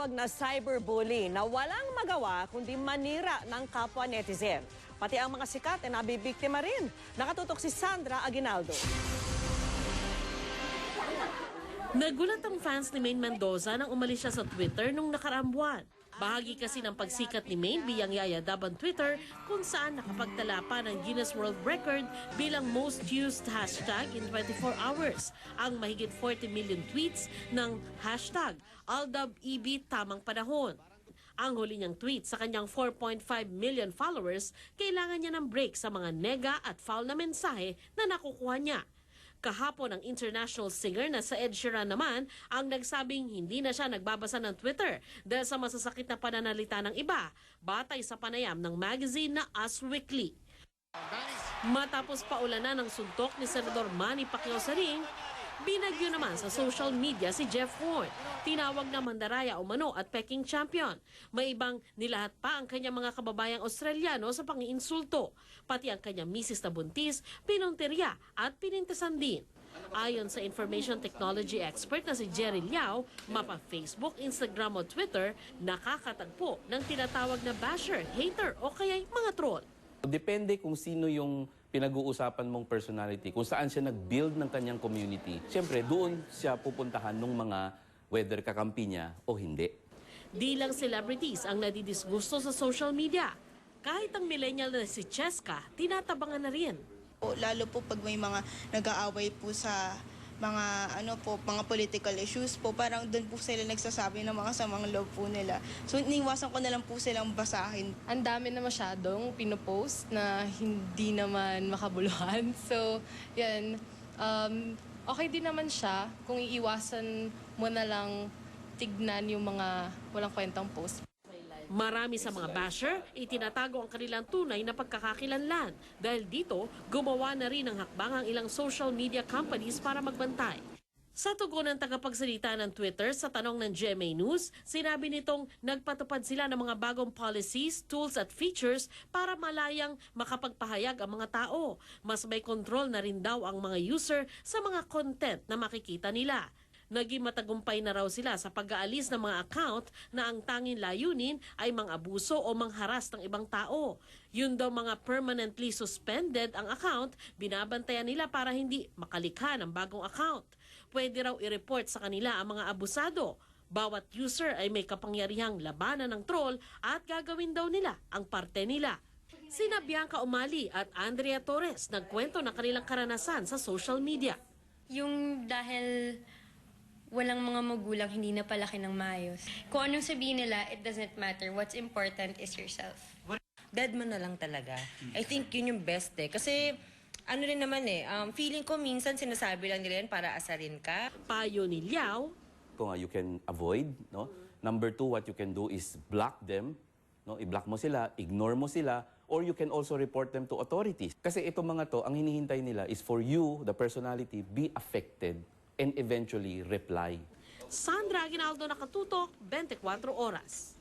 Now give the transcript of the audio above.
tinatawag na cyberbully na walang magawa kundi manira ng kapwa netizen. Pati ang mga sikat ay nabibiktima rin. Nakatutok si Sandra Aguinaldo. Nagulat ang fans ni Maine Mendoza nang umalis siya sa Twitter nung nakaraang buwan. Bahagi kasi ng pagsikat ni Maine biyang yayadab ang Twitter kung saan nakapagtala pa ng Guinness World Record bilang most used hashtag in 24 hours. Ang mahigit 40 million tweets ng hashtag AldabEB tamang panahon. Ang huli niyang tweet sa kanyang 4.5 million followers, kailangan niya ng break sa mga nega at foul na mensahe na nakukuha niya. Kahapon ang international singer na sa Ed Sheeran naman ang nagsabing hindi na siya nagbabasa ng Twitter dahil sa masasakit na pananalita ng iba, batay sa panayam ng magazine na Us Weekly. Matapos paulanan ng suntok ni Senador Manny Pacquiao sa ring, binagyo naman sa social media si Jeff Horn, tinawag na mandaraya umano at Peking champion. May ibang nilahat pa ang kanyang mga kababayang Australiano sa pangiinsulto. Pati ang kanyang misis na buntis, pinuntirya at pinintasan din. Ayon sa information technology expert na si Jerry Liao, mapa Facebook, Instagram o Twitter, nakakatagpo ng tinatawag na basher, hater o kaya'y mga troll. Depende kung sino yung pinag-uusapan mong personality, kung saan siya nag-build ng kanyang community. Siyempre, doon siya pupuntahan ng mga whether kakampi niya o hindi. Di lang celebrities ang nadidisgusto sa social media. Kahit ang millennial na si Cheska, tinatabangan na rin. Lalo po pag may mga nag-aaway po sa mga political issues po, parang doon po sila nagsasabi ng mga samang loob po nila. So iniwasan ko na lang po silang basahin. Ang dami na masyadong pinopost na hindi naman makabuluhan. So, yan. Okay din naman siya kung iiwasan mo na lang tignan yung mga walang kwentang post. Marami sa mga basher, itinatago ang kanilang tunay na pagkakakilanlan. Dahil dito, gumawa na rin ng hakbang ang ilang social media companies para magbantay. Sa tugon ng tagapagsalita ng Twitter sa tanong ng GMA News, sinabi nitong nagpatupad sila ng mga bagong policies, tools at features para malayang makapagpahayag ang mga tao. Mas may control na rin daw ang mga user sa mga content na makikita nila. Naging matagumpay na raw sila sa pag-aalis ng mga account na ang tanging layunin ay mang-abuso o mangharas ng ibang tao. Yun daw mga permanently suspended ang account, binabantayan nila para hindi makalikha ng bagong account. Pwede raw i-report sa kanila ang mga abusado. Bawat user ay may kapangyarihang labanan ng troll at gagawin daw nila ang parte nila. Sina Bianca Umali at Andrea Torres nagkwento ng kanilang karanasan sa social media. Yung dahil walang mga magulang, hindi na palaki ng maayos. Kung anong sabihin nila, it doesn't matter. What's important is yourself. Dead man na lang talaga. I think yun yung best eh. Kasi ano rin naman feeling ko minsan sinasabi lang nila yan para asarin ka. Payo ni Liao, Kung you can avoid, no? Number two, what you can do is block them, no? I-block mo sila, ignore mo sila, or you can also report them to authorities. Kasi itong mga to, ang hinihintay nila is for you, the personality, be affected and eventually reply. Sandra Aguinaldo, Nakatutok, 24 Oras.